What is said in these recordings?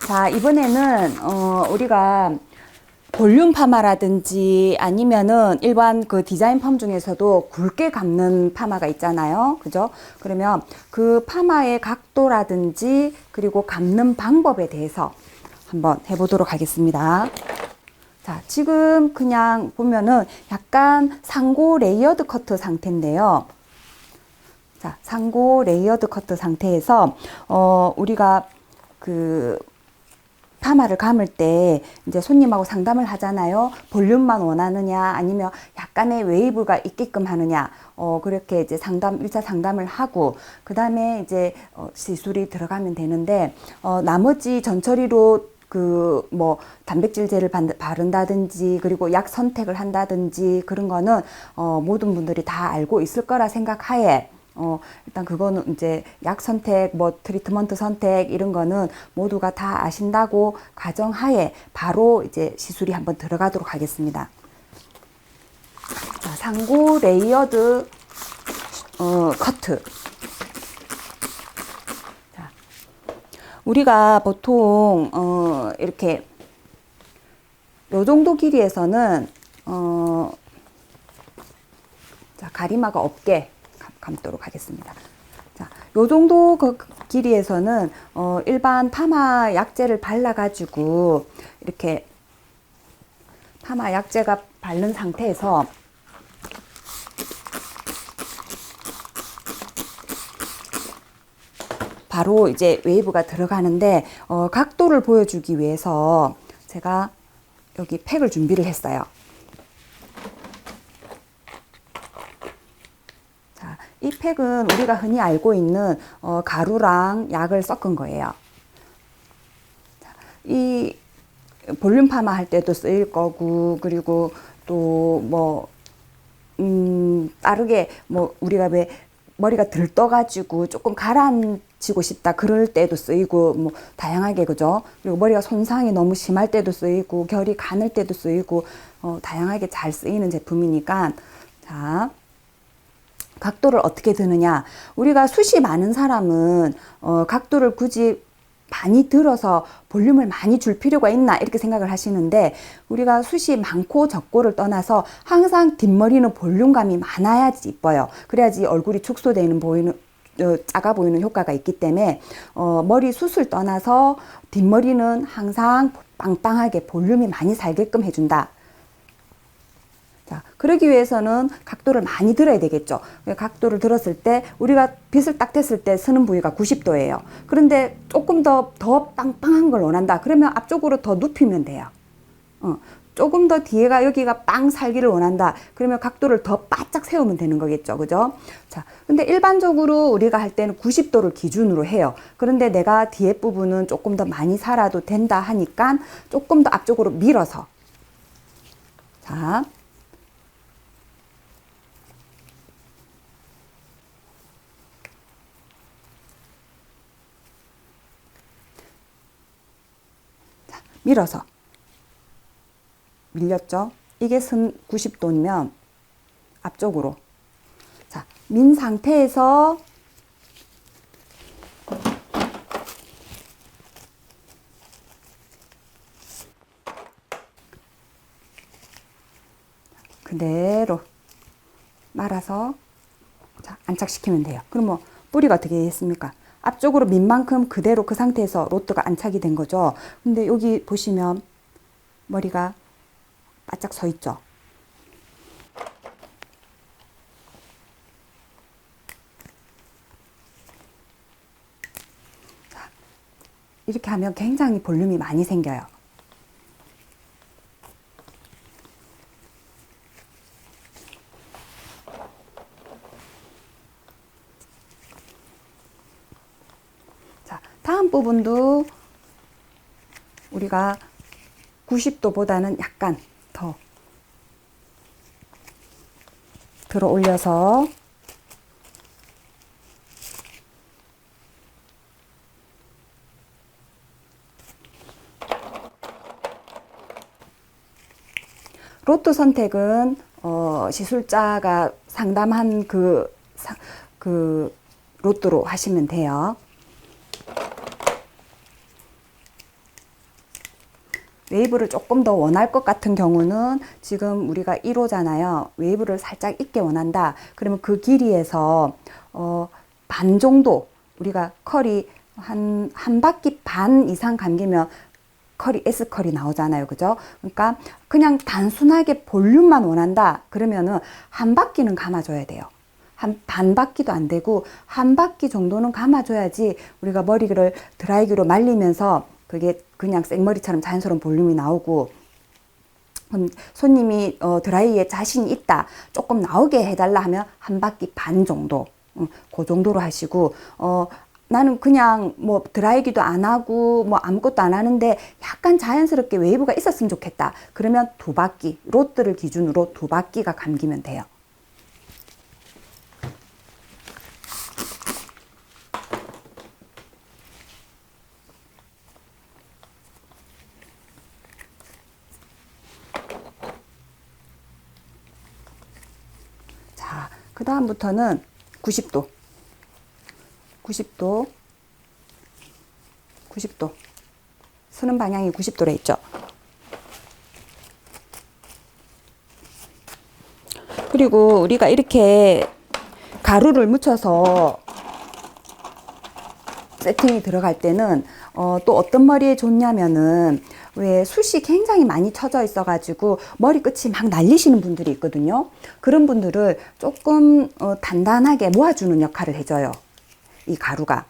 자, 이번에는 우리가 볼륨 파마라든지 아니면은 일반 그 디자인 펌 중에서도 굵게 감는 파마가 있잖아요. 그죠? 그러면 그 파마의 각도라든지 그리고 감는 방법에 대해서 한번 해보도록 하겠습니다. 자, 지금 그냥 보면은 약간 상고 레이어드 커트 상태인데요. 자, 상고 레이어드 커트 상태에서 우리가 그 파마를 감을 때 이제 손님하고 상담을 하잖아요. 볼륨만 원하느냐 아니면 약간의 웨이브가 있게끔 하느냐. 그렇게 이제 1차 상담을 하고 그다음에 이제 시술이 들어가면 되는데 나머지 전처리로 그 뭐 단백질제를 바른다든지 그리고 약 선택을 한다든지 그런 거는 모든 분들이 다 알고 있을 거라 생각하에 일단 그거는 이제 약 선택, 뭐 트리트먼트 선택 이런 거는 모두가 다 아신다고 가정하에 바로 이제 시술이 한번 들어가도록 하겠습니다. 자, 상고 레이어드 커트. 자, 우리가 보통 이렇게 요 정도 길이에서는 자, 가리마가 없게 감도록 하겠습니다. 자, 요 정도 그 길이에서는 일반 파마 약제를 발라가지고 이렇게 파마 약제가 바른 상태에서 바로 이제 웨이브가 들어가는데 각도를 보여주기 위해서 제가 여기 팩을 준비를 했어요. 이 팩은 우리가 흔히 알고 있는 가루랑 약을 섞은 거예요. 이 볼륨 파마 할 때도 쓰일 거고 그리고 또 뭐 빠르게 뭐 우리가 왜 머리가 들떠가지고 조금 가라앉히고 싶다 그럴 때도 쓰이고 뭐 다양하게 그죠. 그리고 머리가 손상이 너무 심할 때도 쓰이고 결이 가늘 때도 쓰이고 다양하게 잘 쓰이는 제품이니까 자. 각도를 어떻게 드느냐. 우리가 숱이 많은 사람은 각도를 굳이 많이 들어서 볼륨을 많이 줄 필요가 있나 이렇게 생각을 하시는데 우리가 숱이 많고 적고를 떠나서 항상 뒷머리는 볼륨감이 많아야지 이뻐요. 그래야지 얼굴이 축소되는 작아 보이는 효과가 있기 때문에 머리 숱을 떠나서 뒷머리는 항상 빵빵하게 볼륨이 많이 살게끔 해준다. 자, 그러기 위해서는 각도를 많이 들어야 되겠죠. 각도를 들었을 때 우리가 빗을 딱 댔을 때 서는 부위가 90도예요. 그런데 조금 더 빵빵한 걸 원한다. 그러면 앞쪽으로 더 눕히면 돼요. 조금 더 뒤에가 여기가 빵 살기를 원한다. 그러면 각도를 더 바짝 세우면 되는 거겠죠. 그죠? 자, 근데 일반적으로 우리가 할 때는 90도를 기준으로 해요. 그런데 내가 뒤에 부분은 조금 더 많이 살아도 된다 하니까 조금 더 앞쪽으로 밀어서 자, 밀어서 밀렸죠? 이게 90도면 앞쪽으로 자, 민 상태에서 그대로 말아서 자, 안착시키면 돼요. 그럼 뭐 뿌리가 어떻게 했습니까? 앞쪽으로 민 만큼 그대로 그 상태에서 로트가 안착이 된 거죠. 근데 여기 보시면 머리가 바짝 서 있죠. 자, 이렇게 하면 굉장히 볼륨이 많이 생겨요. 다음 부분도 우리가 90도보다는 약간 더 들어 올려서 로또 선택은 시술자가 상담한 그 로또로 하시면 돼요. 웨이브를 조금 더 원할 것 같은 경우는 지금 우리가 1호잖아요. 웨이브를 살짝 있게 원한다. 그러면 그 길이에서 반 정도 우리가 컬이 한 바퀴 반 이상 감기면 컬이 S컬이 나오잖아요. 그죠? 그러니까 그냥 단순하게 볼륨만 원한다. 그러면은 한 바퀴는 감아줘야 돼요. 한 반 바퀴도 안 되고 한 바퀴 정도는 감아줘야지 우리가 머리를 드라이기로 말리면서 그게 그냥 생머리처럼 자연스러운 볼륨이 나오고, 손님이 드라이에 자신이 있다, 조금 나오게 해달라 하면 한 바퀴 반 정도, 그 정도로 하시고, 나는 그냥 뭐 드라이기도 안 하고 뭐 아무것도 안 하는데 약간 자연스럽게 웨이브가 있었으면 좋겠다. 그러면 두 바퀴, 롯들을 기준으로 두 바퀴가 감기면 돼요. 자, 그 다음부터는 90도. 90도. 90도. 쓰는 방향이 90도로 있죠. 그리고 우리가 이렇게 가루를 묻혀서 세팅이 들어갈 때는 또 어떤 머리에 좋냐면은, 왜 숱이 굉장히 많이 쳐져 있어가지고 머리끝이 막 날리시는 분들이 있거든요. 그런 분들을 조금 단단하게 모아주는 역할을 해줘요, 이 가루가.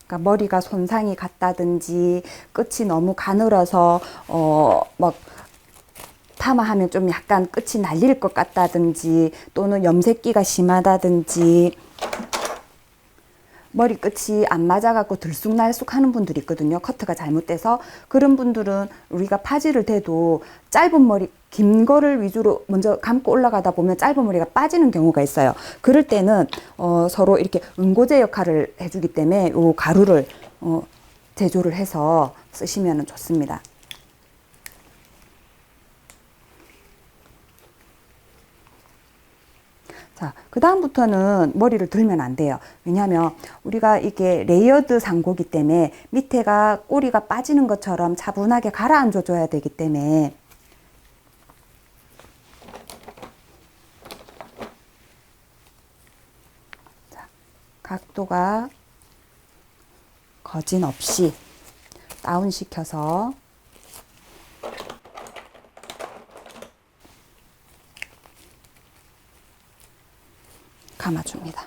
그러니까 머리가 손상이 갔다든지 끝이 너무 가늘어서 막 파마하면 좀 약간 끝이 날릴 것 같다든지, 또는 염색기가 심하다든지, 머리끝이 안 맞아갖고 들쑥날쑥 하는 분들이 있거든요. 커트가 잘못돼서. 그런 분들은 우리가 파지를 대도 짧은 머리, 긴 거를 위주로 먼저 감고 올라가다 보면 짧은 머리가 빠지는 경우가 있어요. 그럴 때는 서로 이렇게 응고제 역할을 해주기 때문에 이 가루를 제조를 해서 쓰시면 좋습니다. 자, 그 다음부터는 머리를 들면 안 돼요. 왜냐하면 우리가 이게 레이어드 상고기 때문에 밑에가 꼬리가 빠지는 것처럼 차분하게 가라앉아 줘야 되기 때문에, 자, 각도가 거진 없이 다운 시켜서 감아줍니다.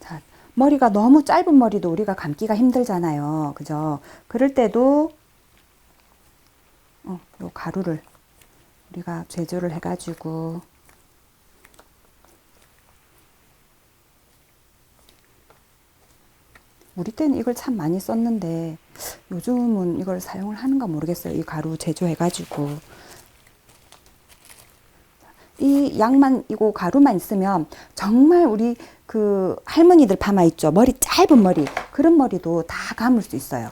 자, 머리가 너무 짧은 머리도 우리가 감기가 힘들잖아요. 그죠? 그럴 때도 요 가루를 우리가 제조를 해가지고 우리 때는 이걸 참 많이 썼는데 요즘은 이걸 사용을 하는가 모르겠어요. 이 가루 제조해가지고 이 양만, 이거 가루만 있으면 정말 우리 그 할머니들 파마 있죠. 머리 짧은 머리, 그런 머리도 다 감을 수 있어요.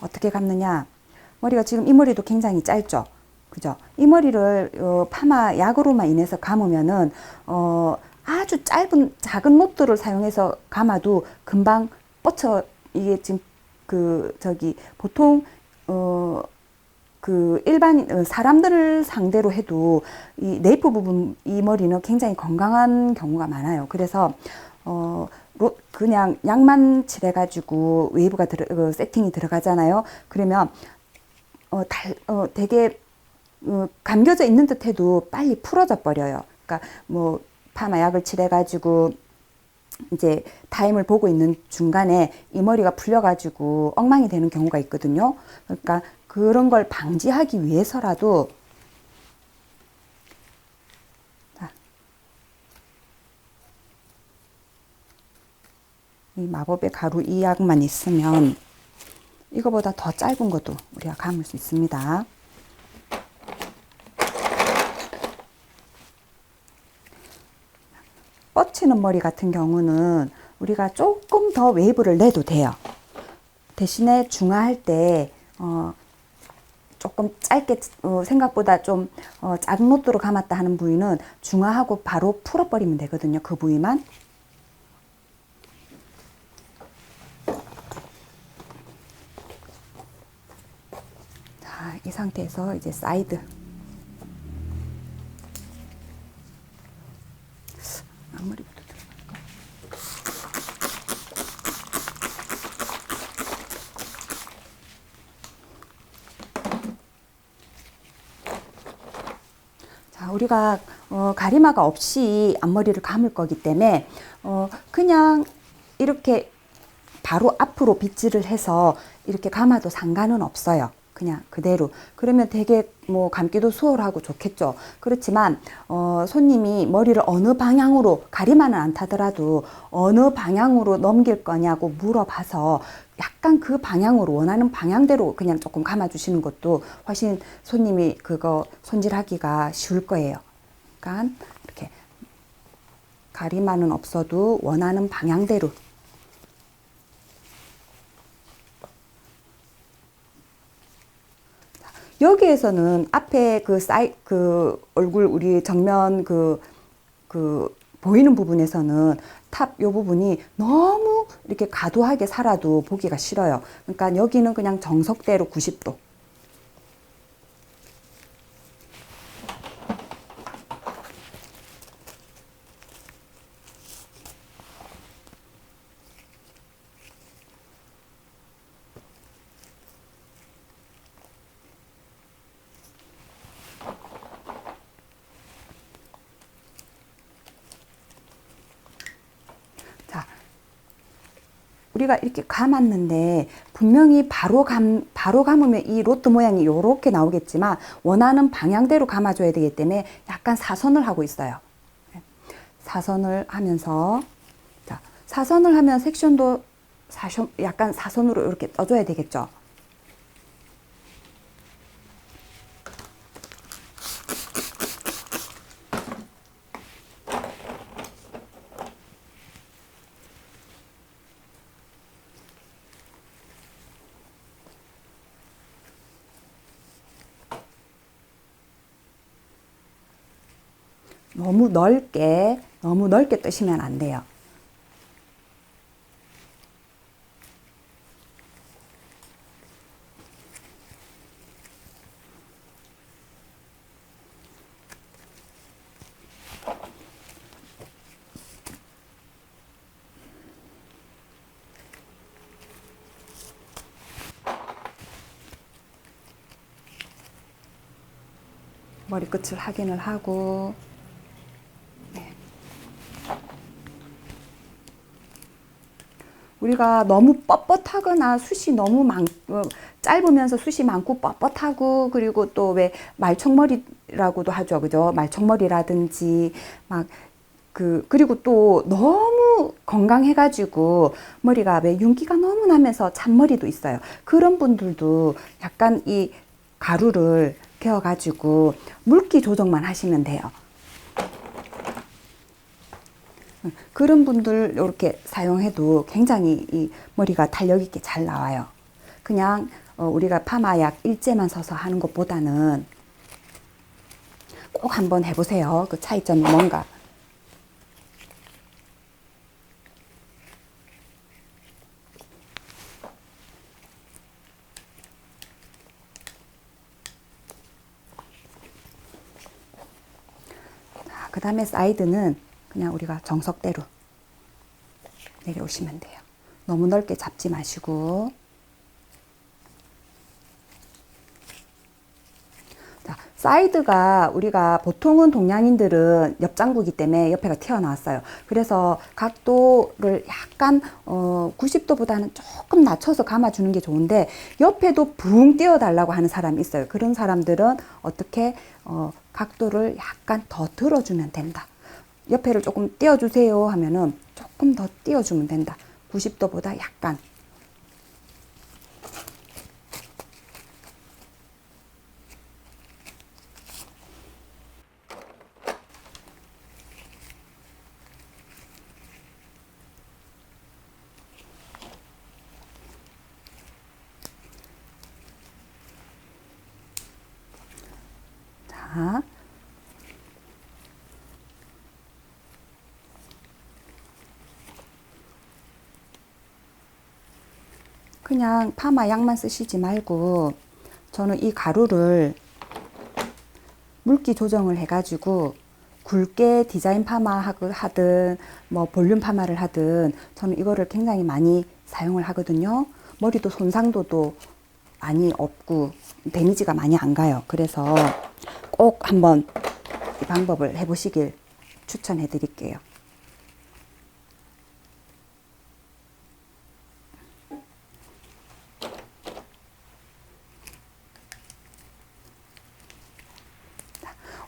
어떻게 감느냐? 머리가 지금 이 머리도 굉장히 짧죠. 그죠? 이 머리를 파마 약으로만 인해서 감으면은 아주 짧은 작은 노트를 사용해서 감아도 금방 뻗쳐. 이게 지금 보통 그 일반 사람들을 상대로 해도 이 네이프 부분, 이 머리는 굉장히 건강한 경우가 많아요. 그래서 그냥 약만 칠해가지고 웨이브가 세팅이 들어가잖아요. 그러면 되게 감겨져 있는 듯해도 빨리 풀어져 버려요. 그러니까 뭐 파마 약을 칠해가지고 이제 타임을 보고 있는 중간에 이 머리가 풀려가지고 엉망이 되는 경우가 있거든요. 그러니까 그런 걸 방지하기 위해서라도, 이 마법의 가루 이 약만 있으면 이거보다 더 짧은 것도 우리가 감을 수 있습니다. 뻗치는 머리 같은 경우는 우리가 조금 더 웨이브를 내도 돼요. 대신에 중화할 때 조금 짧게 생각보다 좀 작은 로드로 감았다 하는 부위는 중화하고 바로 풀어버리면 되거든요. 그 부위만. 자, 이 상태에서 이제 사이드. 앞머리부터 들어갈까? 자, 우리가 가리마가 없이 앞머리를 감을 거기 때문에 그냥 이렇게 바로 앞으로 빗질을 해서 이렇게 감아도 상관은 없어요. 그냥 그대로. 그러면 되게 뭐 감기도 수월하고 좋겠죠. 그렇지만 손님이 머리를 어느 방향으로, 가리마는 안 타더라도 어느 방향으로 넘길 거냐고 물어봐서 약간 그 방향으로, 원하는 방향대로 그냥 조금 감아주시는 것도 훨씬 손님이 그거 손질하기가 쉬울 거예요. 그러니까 이렇게 가리마는 없어도 원하는 방향대로. 여기에서는 앞에 그 얼굴 우리 정면 그 보이는 부분에서는 탑 요 부분이 너무 이렇게 과도하게 살아도 보기가 싫어요. 그러니까 여기는 그냥 정석대로 90도. 자, 우리가 이렇게 감았는데 분명히 바로 감으면 이 로트 모양이 이렇게 나오겠지만 원하는 방향대로 감아줘야 되기 때문에 약간 사선을 하고 있어요. 사선을 하면서, 자, 사선을 하면 섹션도 약간 사선으로 이렇게 떠줘야 되겠죠. 너무 넓게 뜨시면 안 돼요. 머리끝을 확인을 하고, 네. 우리가 너무 뻣뻣하거나 숱이 너무 짧으면서 숱이 많고 뻣뻣하고, 그리고 또 왜 말총머리라고도 하죠. 그죠? 말총머리라든지 그리고 또 너무 건강해가지고 머리가 왜 윤기가 너무 나면서 잔머리도 있어요. 그런 분들도 약간 이 가루를 개어가지고 물기 조정만 하시면 돼요. 그런 분들 이렇게 사용해도 굉장히 이 머리가 탄력 있게 잘 나와요. 그냥 우리가 파마약 일제만 서서 하는 것보다는 꼭 한번 해보세요. 그 차이점이 뭔가. 그 다음에 사이드는 그냥 우리가 정석대로 내려오시면 돼요. 너무 넓게 잡지 마시고. 자, 사이드가 우리가 보통은 동양인들은 옆장구기 때문에 옆에가 튀어나왔어요. 그래서 각도를 약간 90도보다는 조금 낮춰서 감아주는 게 좋은데 옆에도 붕 띄워달라고 하는 사람이 있어요. 그런 사람들은 어떻게 각도를 약간 더 들어주면 된다. 옆에를 조금 띄워주세요 하면은 조금 더 띄워주면 된다. 90도보다 약간. 자, 그냥 파마 약만 쓰시지 말고 저는 이 가루를 물기 조정을 해가지고 굵게 디자인 파마 하든 뭐 볼륨 파마를 하든 저는 이거를 굉장히 많이 사용을 하거든요. 머리도 손상도도 많이 없고 데미지가 많이 안 가요. 그래서 꼭 한번 이 방법을 해보시길 추천해 드릴게요.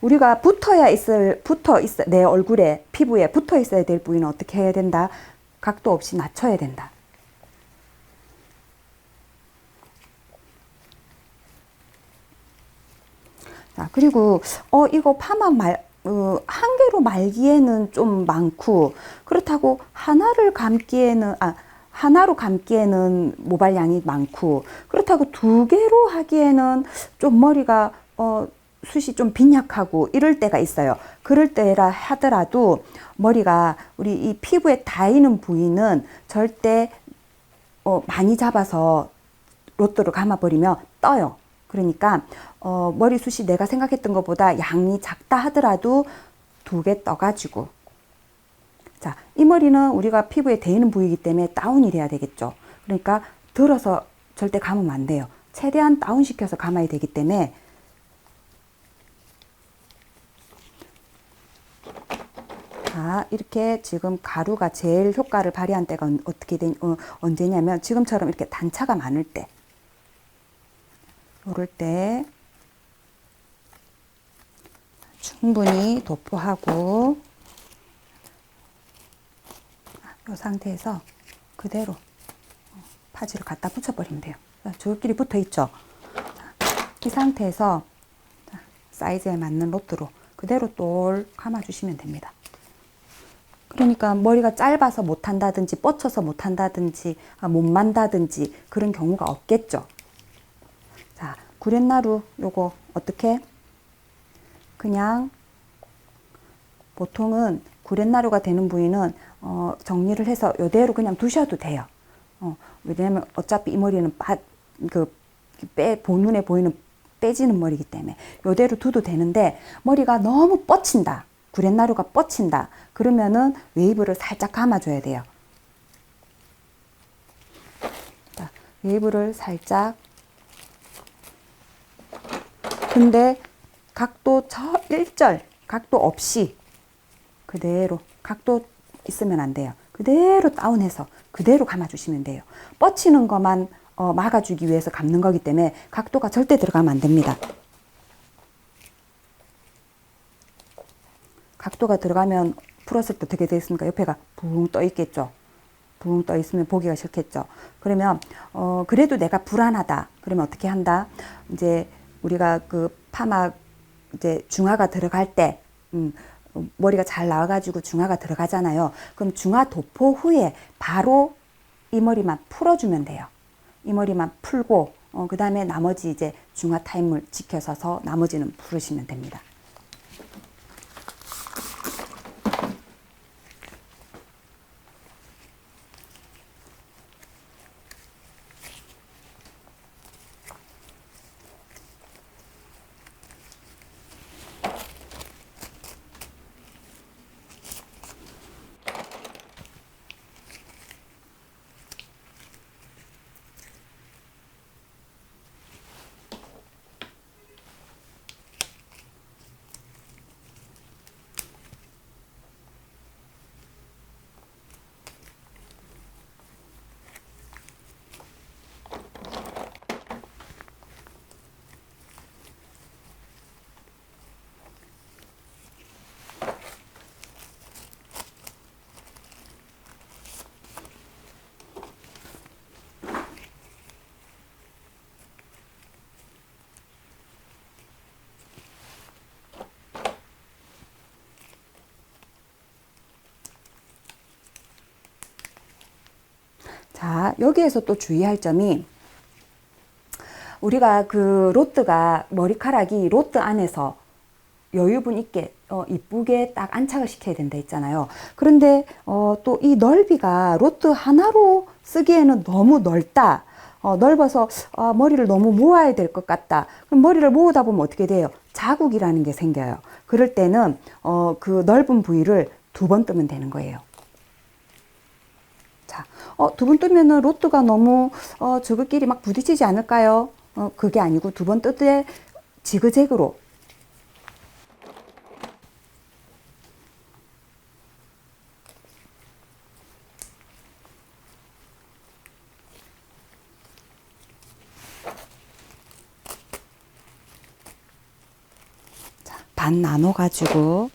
우리가 내 얼굴에, 피부에 붙어 있어야 될 부위는 어떻게 해야 된다? 각도 없이 낮춰야 된다. 자, 그리고, 이거 파마 한 개로 말기에는 좀 많고, 그렇다고 하나로 감기에는 모발량이 많고, 그렇다고 두 개로 하기에는 좀 머리가, 숱이 좀 빈약하고 이럴 때가 있어요. 그럴 때라 하더라도 머리가 우리 이 피부에 닿이는 부위는 절대 많이 잡아서 로또를 감아버리면 떠요. 그러니까 머리숱이 내가 생각했던 것보다 양이 작다 하더라도 두 개 떠가지고, 자, 이 머리는 우리가 피부에 대이는 부위이기 때문에 다운이 돼야 되겠죠. 그러니까 들어서 절대 감으면 안 돼요. 최대한 다운시켜서 감아야 되기 때문에 자, 이렇게 지금 가루가 제일 효과를 발휘한 때가 언제냐면 지금처럼 이렇게 단차가 많을 때, 요럴 때 충분히 도포하고 이 상태에서 그대로 파지를 갖다 붙여버리면 돼요. 저끼리 붙어 있죠. 이 상태에서 사이즈에 맞는 로트로 그대로 똘 감아주시면 됩니다. 그러니까 머리가 짧아서 못한다든지 뻗쳐서 못한다든지 못 만다든지 그런 경우가 없겠죠. 자, 구렛나루 요거 어떻게? 그냥 보통은 구렛나루가 되는 부위는 정리를 해서 요대로 그냥 두셔도 돼요. 왜냐면 어차피 이 머리는 본눈에 보이는 빼지는 머리이기 때문에 요대로 두도 되는데, 머리가 너무 뻗친다, 구렛나루가 뻗친다 그러면은 웨이브를 살짝 감아줘야 돼요. 자, 웨이브를 살짝. 근데 각도 일절 각도 없이 그대로, 각도 있으면 안 돼요. 그대로 다운해서 그대로 감아주시면 돼요. 뻗치는 것만 막아주기 위해서 감는 거기 때문에 각도가 절대 들어가면 안 됩니다. 각도가 들어가면 풀었을 때 어떻게 되겠습니까? 옆에가 붕 떠 있겠죠. 붕 떠 있으면 보기가 싫겠죠. 그러면 그래도 내가 불안하다. 그러면 어떻게 한다? 이제 우리가 그 파마 이제 중화가 들어갈 때 머리가 잘 나와가지고 중화가 들어가잖아요. 그럼 중화 도포 후에 바로 이 머리만 풀어주면 돼요. 이 머리만 풀고 그 다음에 나머지 이제 중화 타임을 지켜서서 나머지는 풀으시면 됩니다. 자, 여기에서 또 주의할 점이, 우리가 그 로트가, 머리카락이 로트 안에서 여유분 있게 이쁘게 딱 안착을 시켜야 된다 했잖아요. 그런데 또 이 넓이가 로트 하나로 쓰기에는 너무 넓다. 넓어서 머리를 너무 모아야 될 것 같다. 그럼 머리를 모으다 보면 어떻게 돼요? 자국이라는 게 생겨요. 그럴 때는 그 넓은 부위를 2번 뜨면 되는 거예요. 자, 2번 뜨면은 로트가 너무 저것끼리 막 부딪히지 않을까요? 그게 아니고 2번 뜰 때 지그재그로. 자, 반 나눠 가지고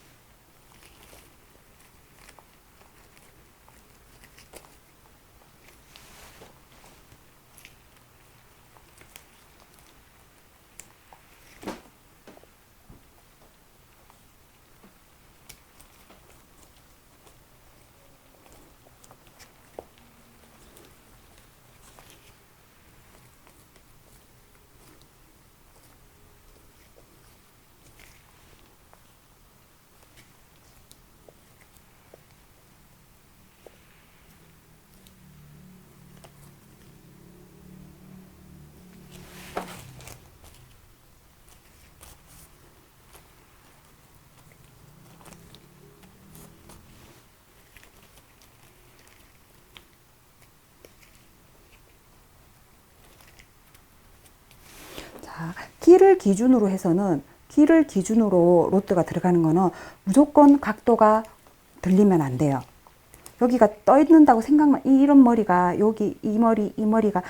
길을 기준으로 해서는 길을 기준으로 로트가 들어가는 거는 무조건 각도가 들리면 안 돼요. 여기가 떠 있는다고 생각만 이런 머리가 여기 이 머리가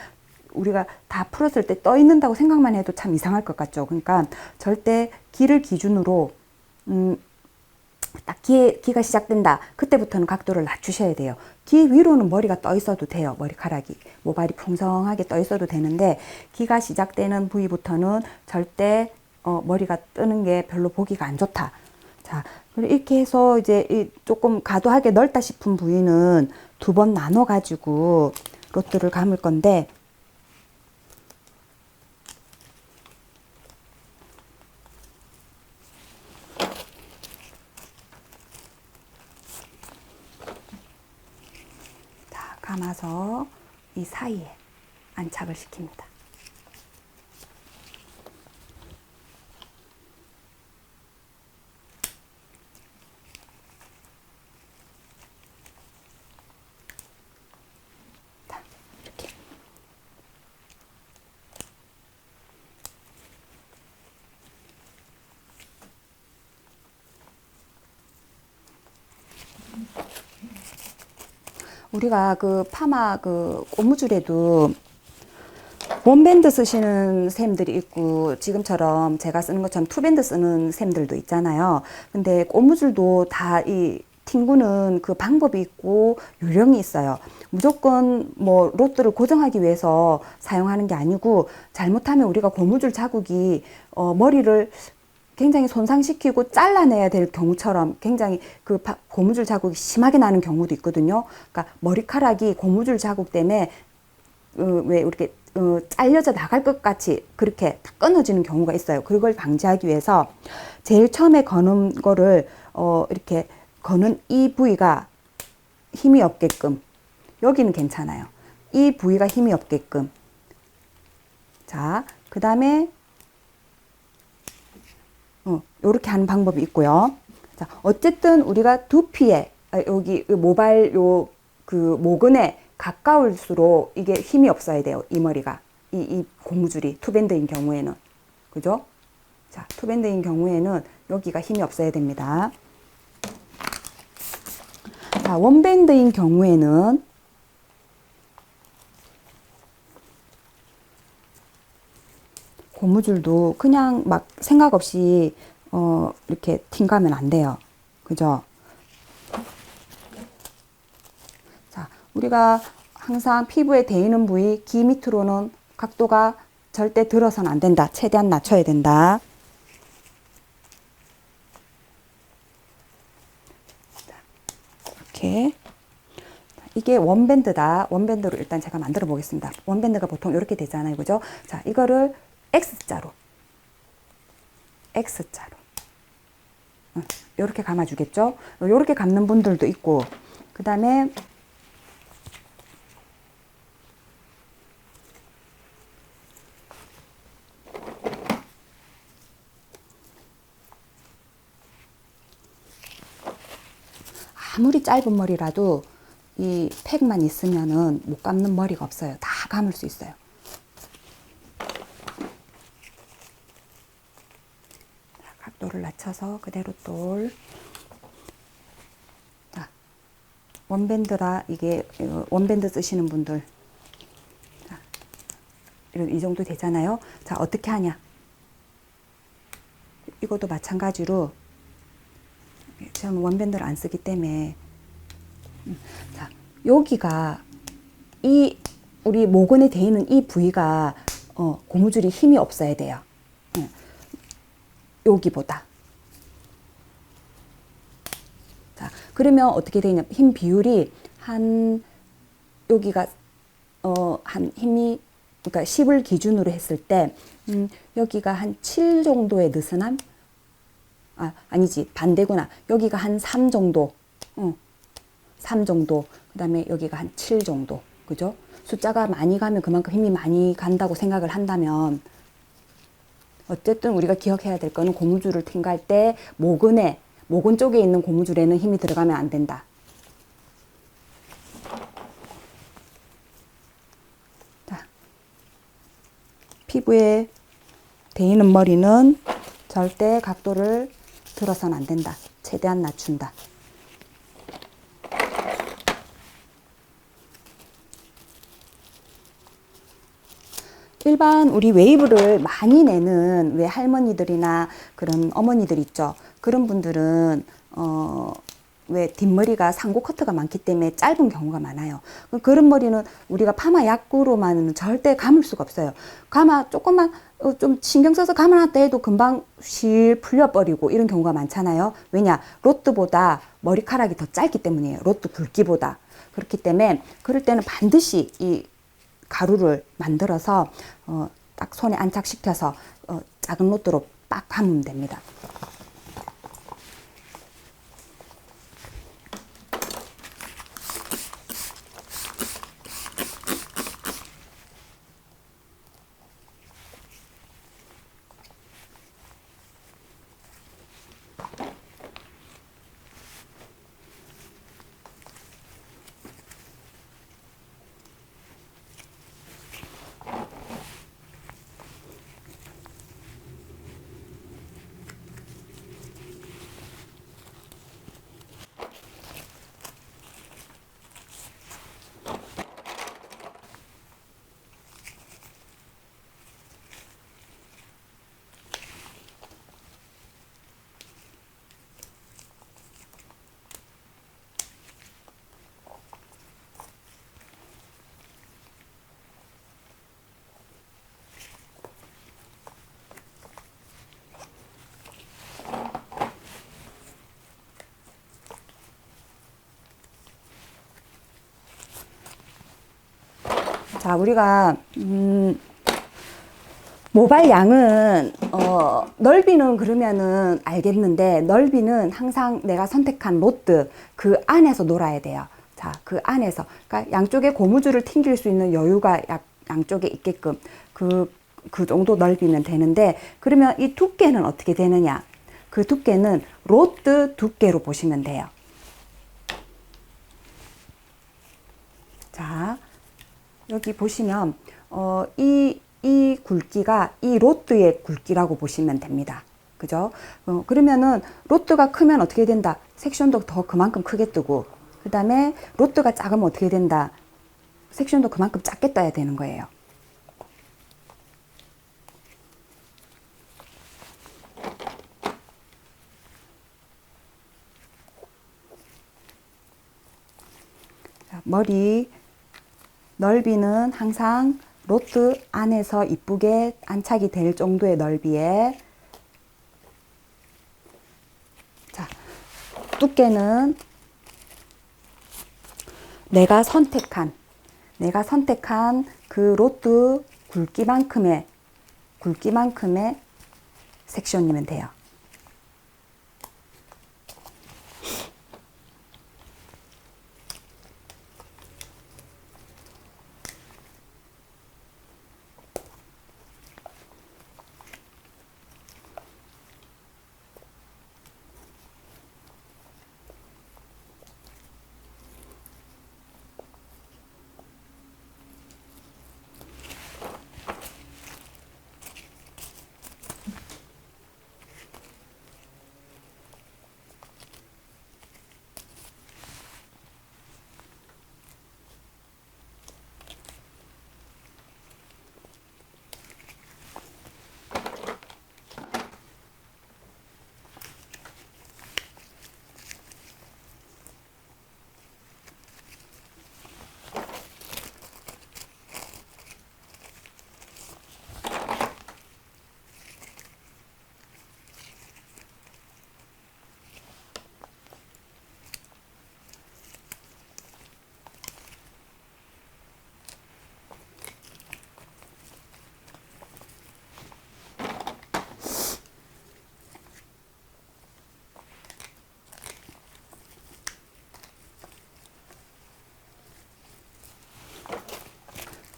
우리가 다 풀었을 때 떠 있는다고 생각만 해도 참 이상할 것 같죠. 그러니까 절대 길을 기준으로 딱 기가 시작된다. 그때부터는 각도를 낮추셔야 돼요. 귀 위로는 머리가 떠 있어도 돼요. 머리카락이. 모발이 풍성하게 떠 있어도 되는데 기가 시작되는 부위부터는 절대 머리가 뜨는 게 별로 보기가 안 좋다. 자, 이렇게 해서 이제 조금 과도하게 넓다 싶은 부위는 2번 나눠 가지고 로트를 감을 건데 감아서 이 사이에 안착을 시킵니다. 이렇게. 우리가 그 파마 그 고무줄에도 원밴드 쓰시는 쌤들이 있고 지금처럼 제가 쓰는 것처럼 투밴드 쓰는 쌤들도 있잖아요. 근데 고무줄도 다 이 튕구는 그 방법이 있고 요령이 있어요. 무조건 뭐 로트를 고정하기 위해서 사용하는 게 아니고 잘못하면 우리가 고무줄 자국이 머리를 굉장히 손상시키고 잘라내야 될 경우처럼 굉장히 그 고무줄 자국이 심하게 나는 경우도 있거든요. 그러니까 머리카락이 고무줄 자국 때문에 왜 이렇게 잘려져 나갈 것 같이 그렇게 끊어지는 경우가 있어요. 그걸 방지하기 위해서 제일 처음에 거는 거를 이렇게 거는 이 부위가 힘이 없게끔 여기는 괜찮아요. 이 부위가 힘이 없게끔 자, 그 다음에 요렇게 하는 방법이 있고요. 자, 어쨌든 우리가 두피에 여기 모발 요 그 모근에 가까울수록 이게 힘이 없어야 돼요. 이 머리가 이 고무줄이 투밴드인 경우에는 그죠? 자, 투밴드인 경우에는 여기가 힘이 없어야 됩니다. 자, 원밴드인 경우에는 고무줄도 그냥 막 생각 없이 이렇게 튕가면 안 돼요. 그죠? 자, 우리가 항상 피부에 대이는 부위, 귀 밑으로는 각도가 절대 들어서는 안 된다. 최대한 낮춰야 된다. 이렇게. 이게 원밴드다. 원밴드로 일단 제가 만들어 보겠습니다. 원밴드가 보통 이렇게 되잖아요. 그죠? 자, 이거를 X자로. X자로. 이렇게 감아주겠죠. 이렇게 감는 분들도 있고, 그 다음에 아무리 짧은 머리라도 이 팩만 있으면은 못 감는 머리가 없어요. 다 감을 수 있어요. 각도를 낮춰서 그대로 돌. 자, 원밴드라 이게 원밴드 쓰시는 분들, 자, 이 정도 되잖아요. 자, 어떻게 하냐? 이것도 마찬가지로 저는 원밴드를 안 쓰기 때문에, 자, 여기가 이 우리 모근에 돼 있는 이 부위가 고무줄이 힘이 없어야 돼요. 여기보다. 자, 그러면 어떻게 되냐? 힘 비율이 여기가 한 힘이, 그러니까 10을 기준으로 했을 때 여기가 한 7 정도의 느슨함? 아니지, 반대구나. 여기가 한 3 정도. 3 정도. 그다음에 여기가 한 7 정도. 그죠? 숫자가 많이 가면 그만큼 힘이 많이 간다고 생각을 한다면, 어쨌든 우리가 기억해야 될 거는 고무줄을 튕갈 때 모근 쪽에 있는 고무줄에는 힘이 들어가면 안 된다. 자, 피부에 대이는 머리는 절대 각도를 들어서는 안 된다. 최대한 낮춘다. 일반 우리 웨이브를 많이 내는 왜 할머니들이나 그런 어머니들 있죠. 그런 분들은 왜 뒷머리가 상고 커트가 많기 때문에 짧은 경우가 많아요. 그런 머리는 우리가 파마 약구로만 절대 감을 수가 없어요. 조금만 좀 신경 써서 감아놨다 해도 금방 실 풀려버리고 이런 경우가 많잖아요. 왜냐? 로트보다 머리카락이 더 짧기 때문이에요. 로트 굵기보다. 그렇기 때문에 그럴 때는 반드시 이 가루를 만들어서 딱 손에 안착시켜서 작은 로트로 빡 감으면 됩니다. 자, 우리가 모발 양은 넓이는 그러면은 알겠는데, 넓이는 항상 내가 선택한 로트 그 안에서 놀아야 돼요. 자, 그 안에서, 그러니까 양쪽에 고무줄을 튕길 수 있는 여유가 양쪽에 있게끔 그 정도 넓이면 되는데, 그러면 이 두께는 어떻게 되느냐? 그 두께는 로트 두께로 보시면 돼요. 자, 여기 보시면 이 굵기가 이 로트의 굵기라고 보시면 됩니다. 그죠? 그러면은 로트가 크면 어떻게 된다? 섹션도 더 그만큼 크게 뜨고, 그 다음에 로트가 작으면 어떻게 된다? 섹션도 그만큼 작게 떠야 되는 거예요. 자, 머리 넓이는 항상 로트 안에서 이쁘게 안착이 될 정도의 넓이에, 자, 두께는 내가 선택한 그 로트 굵기만큼의 섹션이면 돼요.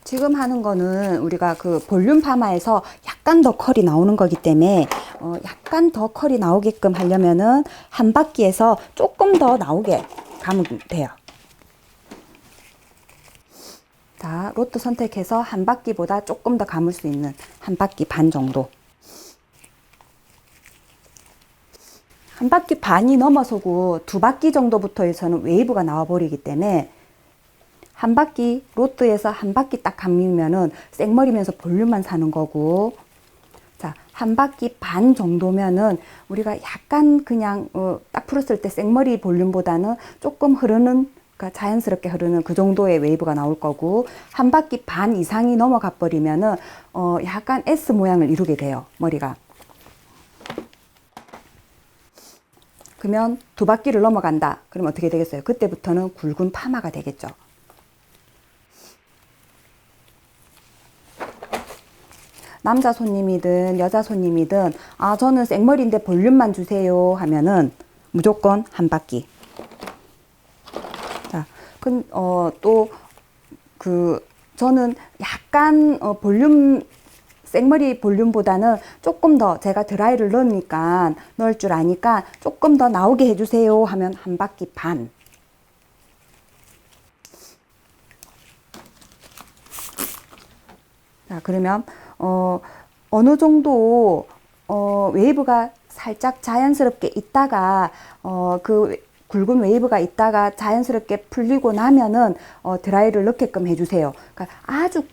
지금 하는 거는 우리가 그 볼륨 파마에서 약간 더 컬이 나오는 거기 때문에 약간 더 컬이 나오게끔 하려면은 한 바퀴에서 조금 더 나오게 감으면 돼요. 자, 로트 선택해서 한 바퀴보다 조금 더 감을 수 있는 한 바퀴 반 정도. 한 바퀴 반이 넘어서고 두 바퀴 정도부터에서는 웨이브가 나와 버리기 때문에 한 바퀴 로트에서 한 바퀴 딱 감으면은 생머리면서 볼륨만 사는 거고, 자, 한 바퀴 반 정도면은 우리가 약간 그냥 딱 풀었을 때 생머리 볼륨보다는 조금 흐르는, 그러니까 자연스럽게 흐르는 그 정도의 웨이브가 나올 거고, 한 바퀴 반 이상이 넘어가 버리면은 약간 S 모양을 이루게 돼요, 머리가. 그러면 두 바퀴를 넘어간다. 그럼 어떻게 되겠어요? 그때부터는 굵은 파마가 되겠죠. 남자 손님이든 여자 손님이든 저는 생머리인데 볼륨만 주세요 하면은 무조건 한 바퀴. 자, 또 저는 약간 생머리 볼륨보다는 조금 더 제가 드라이를 넣을 줄 아니까 조금 더 나오게 해주세요 하면 한 바퀴 반. 자, 그러면 어느 정도 웨이브가 살짝 자연스럽게 있다가 그 굵은 웨이브가 있다가 자연스럽게 풀리고 나면은 드라이를 넣게끔 해주세요. 그러니까 아주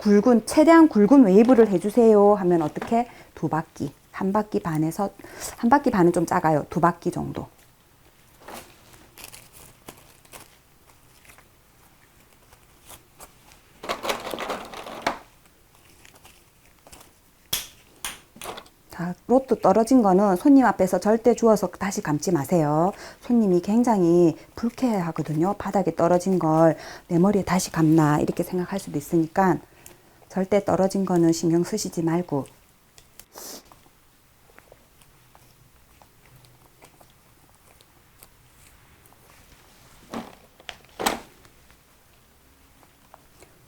최대한 굵은 웨이브를 해주세요 하면 어떻게? 두 바퀴, 한 바퀴 반에서, 한 바퀴 반은 좀 작아요. 두 바퀴 정도. 자, 로또 떨어진 거는 손님 앞에서 절대 주워서 다시 감지 마세요. 손님이 굉장히 불쾌해 하거든요. 바닥에 떨어진 걸 내 머리에 다시 감나 이렇게 생각할 수도 있으니까 절대 떨어진 거는 신경 쓰시지 말고.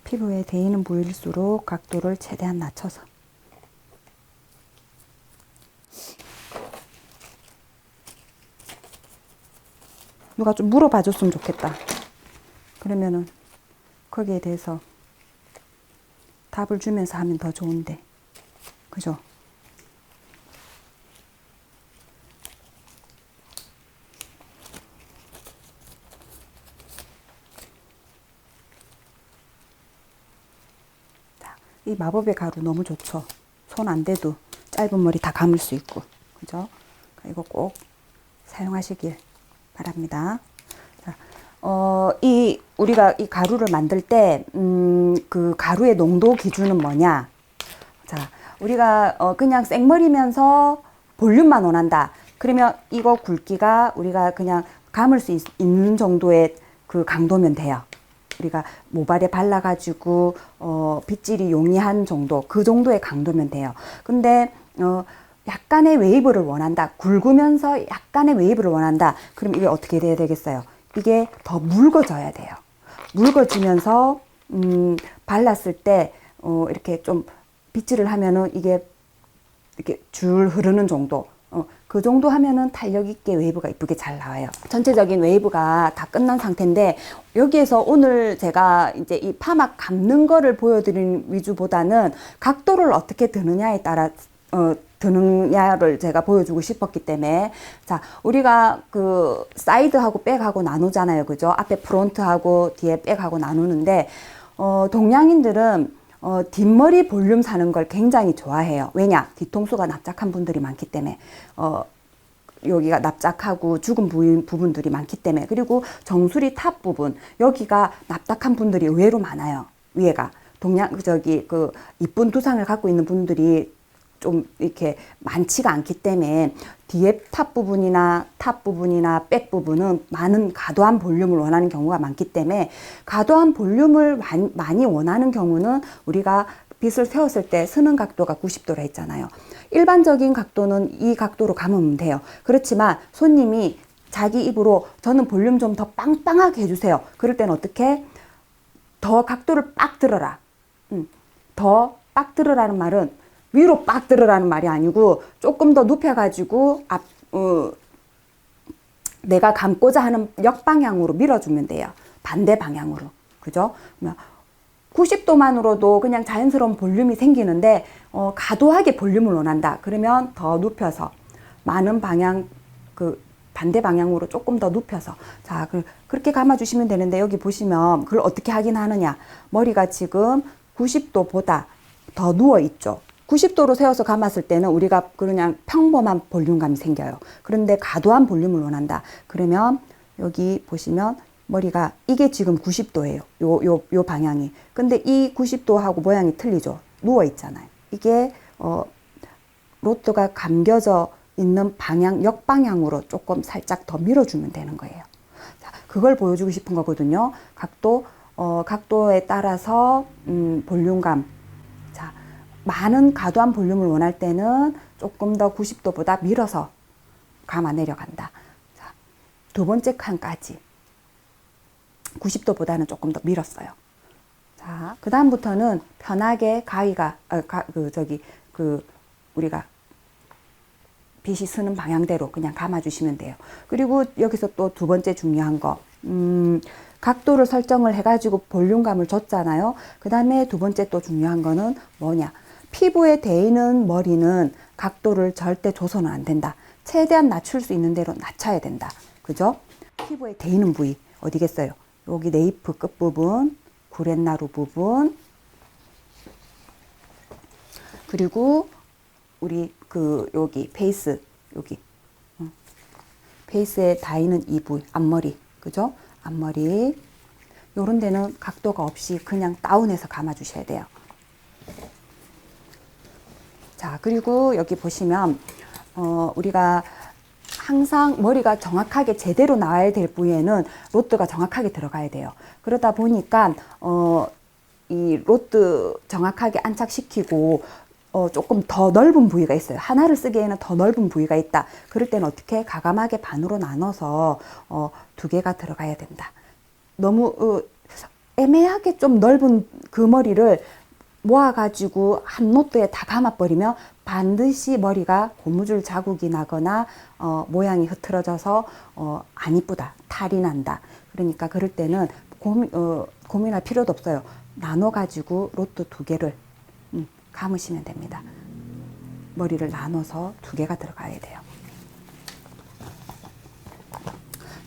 피부에 대이는 부위일수록 각도를 최대한 낮춰서. 누가 좀 물어봐 줬으면 좋겠다. 그러면은 거기에 대해서 답을 주면서 하면 더 좋은데. 그죠? 자, 이 마법의 가루 너무 좋죠. 손 안 대도 짧은 머리 다 감을 수 있고. 그죠? 이거 꼭 사용하시길 바랍니다. 자, 우리가 이 가루를 만들 때, 그 가루의 농도 기준은 뭐냐? 자, 우리가, 그냥 생머리면서 볼륨만 원한다. 그러면 이거 굵기가 우리가 그냥 감을 수 있는 정도의 그 강도면 돼요. 우리가 모발에 발라가지고, 빗질이 용이한 정도, 그 정도의 강도면 돼요. 근데, 약간의 웨이브를 원한다. 굵으면서 약간의 웨이브를 원한다. 그럼 이게 어떻게 돼야 되겠어요? 이게 더 묽어져야 돼요. 묽어지면서 발랐을 때 이렇게 좀 빗질을 하면은 이게 이렇게 줄 흐르는 정도. 그 정도 하면은 탄력 있게 웨이브가 이쁘게 잘 나와요. 전체적인 웨이브가 다 끝난 상태인데 여기에서 오늘 제가 이제 이 파마 감는 거를 보여드린 위주보다는 각도를 어떻게 드느냐에 따라 드느냐를 제가 보여주고 싶었기 때문에. 자, 우리가 그 사이드하고 백하고 나누잖아요. 그죠? 앞에 프론트하고 뒤에 백하고 나누는데 동양인들은 뒷머리 볼륨 사는 걸 굉장히 좋아해요. 왜냐? 뒤통수가 납작한 분들이 많기 때문에. 여기가 납작하고 죽은 부분들이 많기 때문에. 그리고 정수리 탑 부분, 여기가 납작한 분들이 의외로 많아요. 위에가. 이쁜 두상을 갖고 있는 분들이 좀 이렇게 많지가 않기 때문에 뒤에 탑 부분이나 백 부분은 많은 가도한 볼륨을 원하는 경우가 많기 때문에 가도한 볼륨을 많이 원하는 경우는 우리가 빗을 세웠을 때 쓰는 각도가 90도라 했잖아요. 일반적인 각도는 이 각도로 감으면 돼요. 그렇지만 손님이 자기 입으로 저는 볼륨 좀 더 빵빵하게 해주세요. 그럴 때는 어떻게? 더 각도를 빡 들어라. 더 빡 들으라는 말은 위로 빡 들으라는 말이 아니고 조금 더 눕혀가지고 내가 감고자 하는 역방향으로 밀어주면 돼요. 반대 방향으로. 그죠? 90도만으로도 그냥 자연스러운 볼륨이 생기는데 과도하게 볼륨을 원한다. 그러면 더 눕혀서 많은 방향 반대 방향으로 조금 더 눕혀서 자 그렇게 감아주시면 되는데 여기 보시면 그걸 어떻게 하긴 하느냐. 머리가 지금 90도보다 더 누워 있죠. 90도로 세워서 감았을 때는 우리가 그냥 평범한 볼륨감이 생겨요. 그런데 과도한 볼륨을 원한다. 그러면 여기 보시면 머리가 이게 지금 90도예요. 요 방향이. 근데 이 90도하고 모양이 틀리죠. 누워 있잖아요. 이게 로트가 감겨져 있는 방향, 역방향으로 조금 살짝 더 밀어주면 되는 거예요. 자, 그걸 보여주고 싶은 거거든요. 각도에 따라서 볼륨감. 자, 많은 과도한 볼륨을 원할 때는 조금 더 90도보다 밀어서 감아 내려간다. 자, 두 번째 칸까지 90도보다는 조금 더 밀었어요. 자, 그 다음부터는 편하게 우리가 빛이 쓰는 방향대로 그냥 감아주시면 돼요. 그리고 여기서 또 두 번째 중요한 거, 각도를 설정을 해가지고 볼륨감을 줬잖아요. 그 다음에 두 번째 또 중요한 거는 뭐냐. 피부에 대이는 머리는 각도를 절대 줘서는 안 된다. 최대한 낮출 수 있는 대로 낮춰야 된다. 그죠? 피부에 대이는 부위, 어디겠어요? 여기 네이프 끝부분, 구렛나루 부분, 그리고 우리 여기 페이스, 여기 페이스에 닿이는 이 부위, 앞머리, 그죠? 앞머리 요런 데는 각도가 없이 그냥 다운해서 감아주셔야 돼요. 자, 그리고 여기 보시면 우리가 항상 머리가 정확하게 제대로 나와야 될 부위에는 로트가 정확하게 들어가야 돼요. 그러다 보니까 이 로트 정확하게 안착시키고 조금 더 넓은 부위가 있어요. 하나를 쓰기에는 더 넓은 부위가 있다. 그럴 때는 어떻게 가감하게 반으로 나눠서 두 개가 들어가야 된다. 너무 애매하게 좀 넓은 그 머리를 모아가지고 한 노트에 다 감아버리면 반드시 머리가 고무줄 자국이 나거나 모양이 흐트러져서 안 이쁘다, 탈이 난다. 그러니까 그럴 때는 고민할 필요도 없어요. 나눠가지고 로트 두 개를 감으시면 됩니다. 머리를 나눠서 두 개가 들어가야 돼요.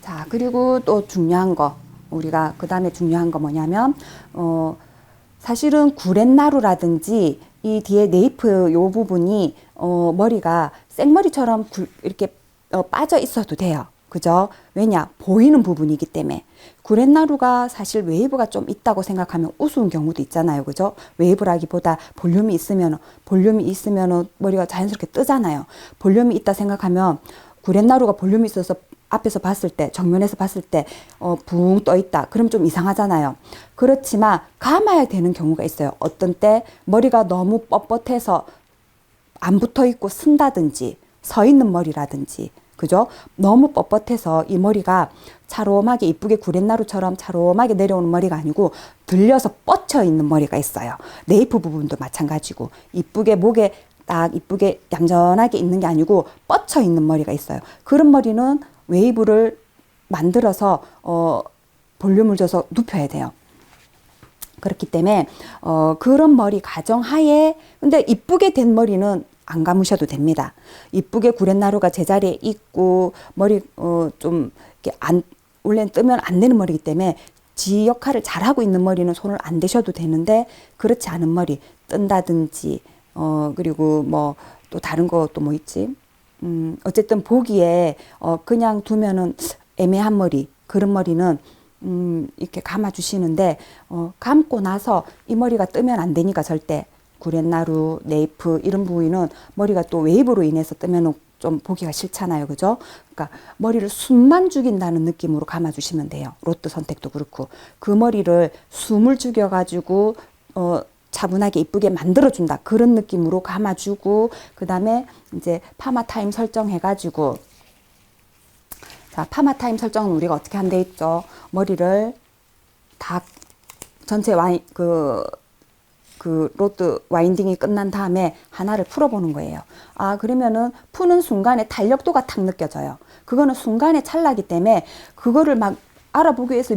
자, 그리고 또 중요한 거, 우리가 그 다음에 중요한 거 뭐냐면 사실은 구렛나루라든지 이 뒤에 네이프 요 부분이 머리가 생머리처럼 이렇게 빠져 있어도 돼요. 그죠? 왜냐? 보이는 부분이기 때문에. 구렛나루가 사실 웨이브가 좀 있다고 생각하면 우스운 경우도 있잖아요. 그죠? 웨이브라기보다 볼륨이 있으면 머리가 자연스럽게 뜨잖아요. 볼륨이 있다 생각하면 구렛나루가 볼륨이 있어서 앞에서 봤을 때, 정면에서 봤을 때 붕 떠 있다. 그럼 좀 이상하잖아요. 그렇지만 감아야 되는 경우가 있어요. 어떤 때 머리가 너무 뻣뻣해서 안 붙어 있고 쓴다든지 서 있는 머리라든지, 그죠? 너무 뻣뻣해서 이 머리가 차롬하게 이쁘게 구렛나루처럼 차롬하게 내려오는 머리가 아니고 들려서 뻗쳐 있는 머리가 있어요. 네이프 부분도 마찬가지고 이쁘게 목에 딱 이쁘게 얌전하게 있는 게 아니고 뻗쳐 있는 머리가 있어요. 그런 머리는 웨이브를 만들어서 볼륨을 줘서 눕혀야 돼요. 그렇기 때문에 그런 머리 가정하에, 근데 이쁘게 된 머리는 안 감으셔도 됩니다. 이쁘게 구렛나루가 제자리에 있고 머리 좀 이렇게 원래는 뜨면 안 되는 머리이기 때문에 지 역할을 잘하고 있는 머리는 손을 안 대셔도 되는데, 그렇지 않은 머리 뜬다든지 그리고 뭐 또 다른 것도 뭐 있지, 어쨌든 보기에 그냥 두면은 애매한 머리, 그런 머리는 이렇게 감아 주시는데 감고 나서 이 머리가 뜨면 안 되니까 절대 구렛나루, 네이프 이런 부위는 머리가 또 웨이브로 인해서 뜨면 좀 보기가 싫잖아요. 그죠? 그러니까 머리를 숨만 죽인다는 느낌으로 감아 주시면 돼요. 로트 선택도 그렇고. 그 머리를 숨을 죽여 가지고 차분하게 이쁘게 만들어준다. 그런 느낌으로 감아주고, 그 다음에 이제 파마 타임 설정해가지고, 자, 파마 타임 설정은 우리가 어떻게 한 데 있죠? 머리를 다 전체 그 로드 와인딩이 끝난 다음에 하나를 풀어보는 거예요. 아, 그러면은 푸는 순간에 탄력도가 탁 느껴져요. 그거는 순간의 찰나기 때문에 그거를 막 알아보기 위해서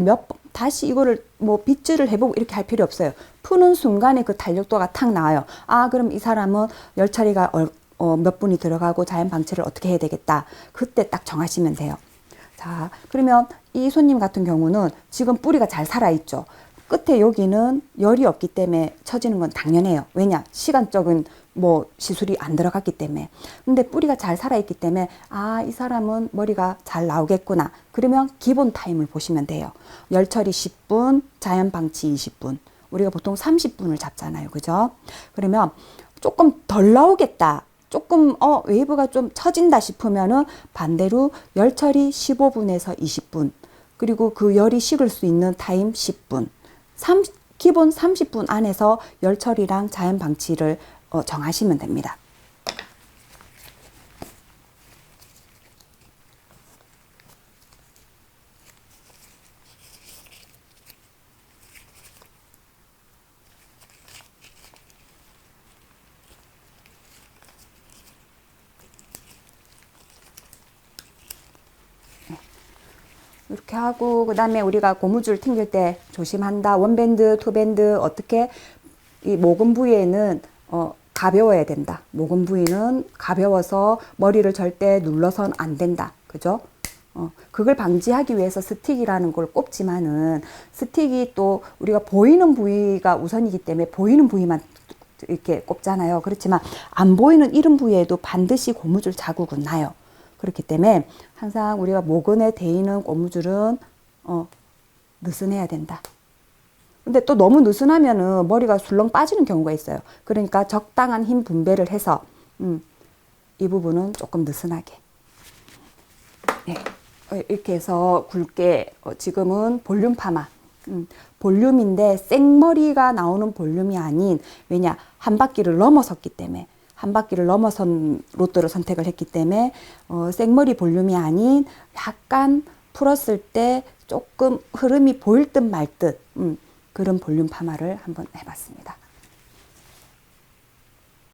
다시 이거를 뭐 빗질을 해보고 이렇게 할 필요 없어요. 푸는 순간에 그 탄력도가 탁 나와요. 아, 그럼 이 사람은 열 처리가 몇 분이 들어가고 자연 방치를 어떻게 해야 되겠다. 그때 딱 정하시면 돼요. 자, 그러면 이 손님 같은 경우는 지금 뿌리가 잘 살아있죠. 끝에 여기는 열이 없기 때문에 처지는 건 당연해요. 왜냐? 시간적인 뭐 시술이 안 들어갔기 때문에. 근데 뿌리가 잘 살아있기 때문에 아, 이 사람은 머리가 잘 나오겠구나. 그러면 기본 타임을 보시면 돼요. 열 처리 10분, 자연 방치 20분. 우리가 보통 30분을 잡잖아요. 그죠? 그러면 조금 덜 나오겠다. 조금 웨이브가 좀 처진다 싶으면은 반대로 열 처리 15분에서 20분. 그리고 그 열이 식을 수 있는 타임 10분. 기본 30분 안에서 열 처리랑 자연 방치를 정하시면 됩니다. 이렇게 하고 그다음에 우리가 고무줄 튕길 때 조심한다. 원밴드, 투밴드 어떻게 이 모근 부위에는 가벼워야 된다. 모근 부위는 가벼워서 머리를 절대 눌러선 안 된다. 그죠? 그걸 방지하기 위해서 스틱이라는 걸 꼽지만은 스틱이 또 우리가 보이는 부위가 우선이기 때문에 보이는 부위만 이렇게 꼽잖아요. 그렇지만 안 보이는 이런 부위에도 반드시 고무줄 자국은 나요. 그렇기 때문에 항상 우리가 모근에 대이는 고무줄은 느슨해야 된다. 근데 또 너무 느슨하면은 머리가 술렁 빠지는 경우가 있어요. 그러니까 적당한 힘 분배를 해서 이 부분은 조금 느슨하게. 네. 이렇게 해서 굵게 지금은 볼륨 파마. 볼륨인데 생머리가 나오는 볼륨이 아닌 왜냐 한 바퀴를 넘어섰기 때문에 한 바퀴를 넘어선 로또를 선택을 했기 때문에 생머리 볼륨이 아닌 약간 풀었을 때 조금 흐름이 보일 듯 말 듯 그런 볼륨 파마를 한번 해봤습니다.